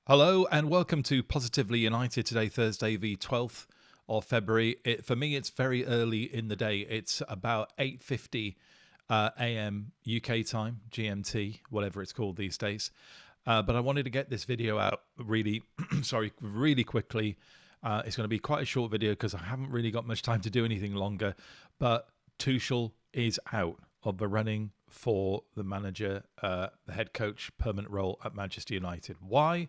Hello and welcome to Positively United today, Thursday, the 12th of February. For me, it's very early in the day. It's about 8:50 a.m. UK time, GMT, whatever it's called these days. But I wanted to get this video out really, really quickly. It's going to be quite a short video because I haven't really got much time to do anything longer. But Tuchel is out of the running for the manager, the head coach, permanent role at Manchester United. Why?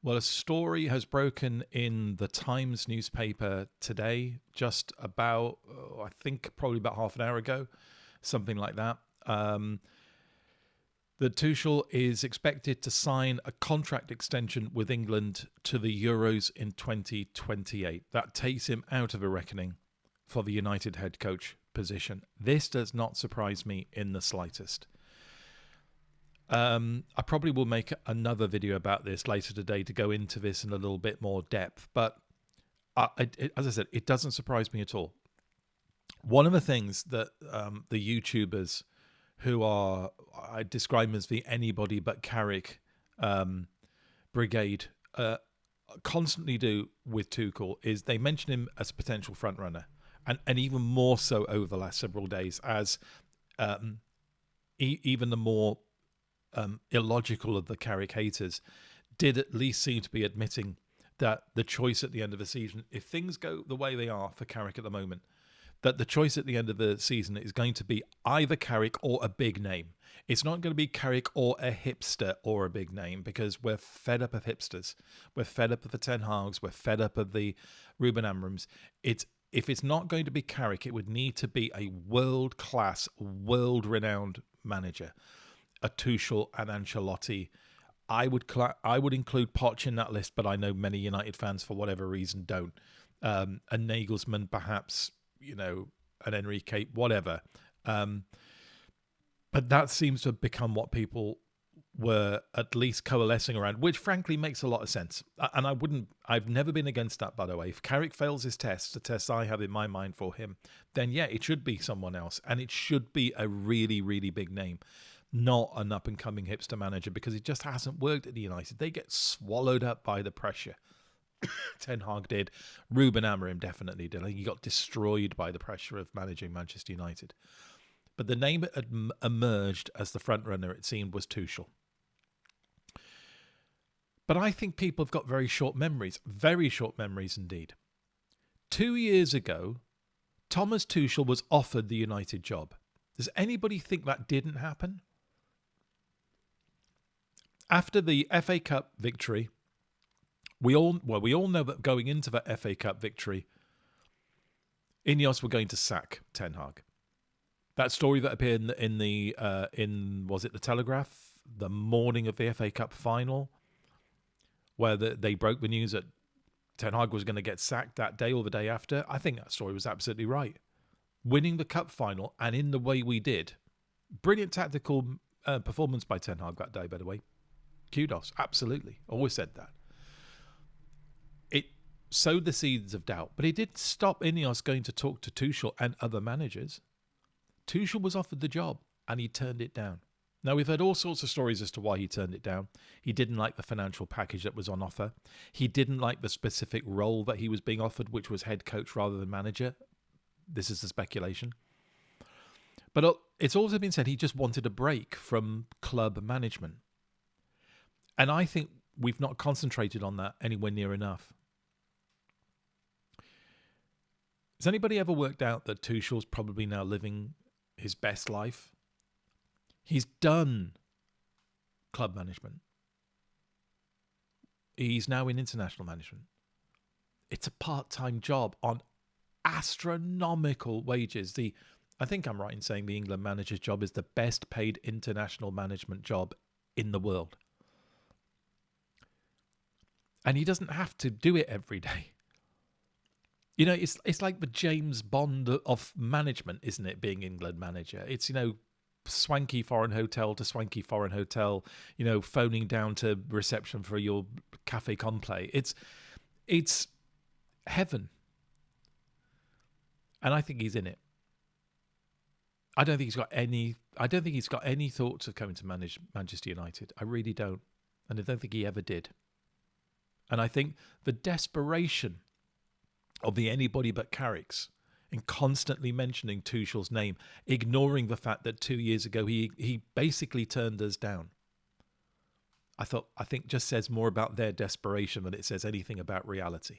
Well, a story has broken in the Times newspaper today, just about, I think probably about half an hour ago, something like that. That Tuchel is expected to sign a contract extension with England to the Euros in 2028. That takes him out of a reckoning for the United head coach position. This does not surprise me in the slightest. I probably will make another video about this later today to go into this in a little bit more depth. But as I said, it doesn't surprise me at all. One of the things that the YouTubers who are, I describe them as the anybody but Carrick brigade, constantly do with Tuchel is they mention him as a potential front runner. And even more so over the last several days, as even the more illogical of the Carrick haters did at least seem to be admitting that the choice at the end of the season, if things go the way they are for Carrick at the moment, that the choice at the end of the season is going to be either Carrick or a big name. It's not going to be Carrick or a hipster or a big name, because we're fed up of hipsters. We're fed up of the Ten Hags. We're fed up of the Ruben Amrams. If it's not going to be Carrick, it would need to be a world-class, world-renowned manager. A Tuchel and Ancelotti. I would include Poch in that list, but I know many United fans, for whatever reason, don't. A Nagelsmann, perhaps, an Enrique, whatever. But that seems to have become what people were at least coalescing around, which frankly makes a lot of sense. And I've never been against that, by the way. If Carrick fails his test, the test I have in my mind for him, then yeah, it should be someone else. And it should be a really, really big name, not an up-and-coming hipster manager, because it just hasn't worked at the United. They get swallowed up by the pressure. Ten Hag did. Ruben Amorim definitely did. He got destroyed by the pressure of managing Manchester United. But the name that had emerged as the front runner, it seemed, was Tuchel. But I think people have got very short memories indeed. 2 years ago, Thomas Tuchel was offered the United job. Does anybody think that didn't happen? After the FA Cup victory, we all know that going into that FA Cup victory, Ineos were going to sack Ten Hag. That story that appeared in was it the Telegraph, the morning of the FA Cup final, where they broke the news that Ten Hag was going to get sacked that day or the day after. I think that story was absolutely right. Winning the cup final and in the way we did, brilliant tactical performance by Ten Hag that day, by the way. Kudos, absolutely. Always said that. It sowed the seeds of doubt, but it did stop Ineos going to talk to Tuchel and other managers. Tuchel was offered the job and he turned it down. Now, we've heard all sorts of stories as to why he turned it down. He didn't like the financial package that was on offer. He didn't like the specific role that he was being offered, which was head coach rather than manager. This is the speculation. But it's also been said he just wanted a break from club management. And I think we've not concentrated on that anywhere near enough. Has anybody ever worked out that Tuchel's probably now living his best life? He's done club management. He's now in international management. It's a part-time job on astronomical wages. I think I'm right in saying the England manager's job is the best paid international management job in the world. And he doesn't have to do it every day. It's like the James Bond of management, isn't it, being England manager? It's, swanky foreign hotel to swanky foreign hotel, phoning down to reception for your cafe complet. It's heaven. And I think he's in it. I don't think he's got any thoughts of coming to manage Manchester United. I really don't. And I don't think he ever did. And I think the desperation of the anybody but Carricks in constantly mentioning Tuchel's name, ignoring the fact that 2 years ago he basically turned us down. I think just says more about their desperation than it says anything about reality.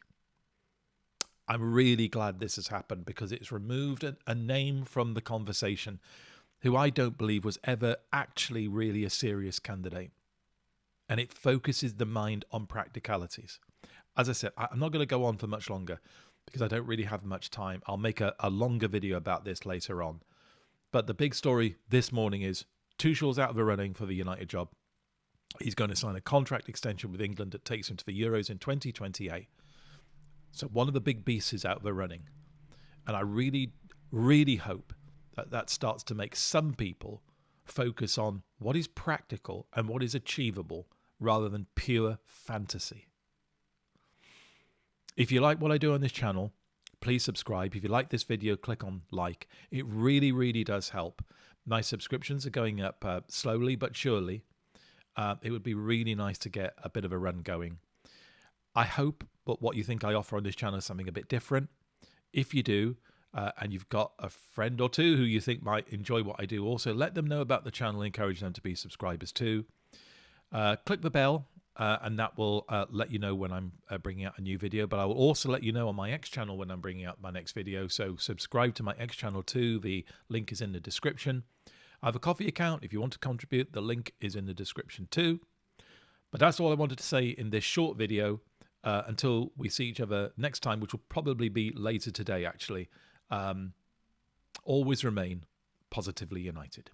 I'm really glad this has happened because it's removed a name from the conversation who I don't believe was ever actually really a serious candidate. And it focuses the mind on practicalities. As I said, I'm not going to go on for much longer because I don't really have much time. I'll make a longer video about this later on. But the big story this morning is Tuchel's out of the running for the United job. He's going to sign a contract extension with England that takes him to the Euros in 2028. So one of the big beasts is out of the running. And I really, really hope that starts to make some people focus on what is practical and what is achievable rather than pure fantasy. If you like what I do on this channel, please subscribe. If you like this video, click on like. It really, really does help. My subscriptions are going up slowly but surely. It would be really nice to get a bit of a run going. I hope but what you think I offer on this channel is something a bit different. If you do, and you've got a friend or two who you think might enjoy what I do, also let them know about the channel, encourage them to be subscribers too. Click the bell, and that will let you know when I'm bringing out a new video. But I will also let you know on my X channel when I'm bringing out my next video. So subscribe to my X channel too. The link is in the description. I have a Coffee account. If you want to contribute, the link is in the description too. But that's all I wanted to say in this short video. Until we see each other next time, which will probably be later today, actually. Always remain positively united.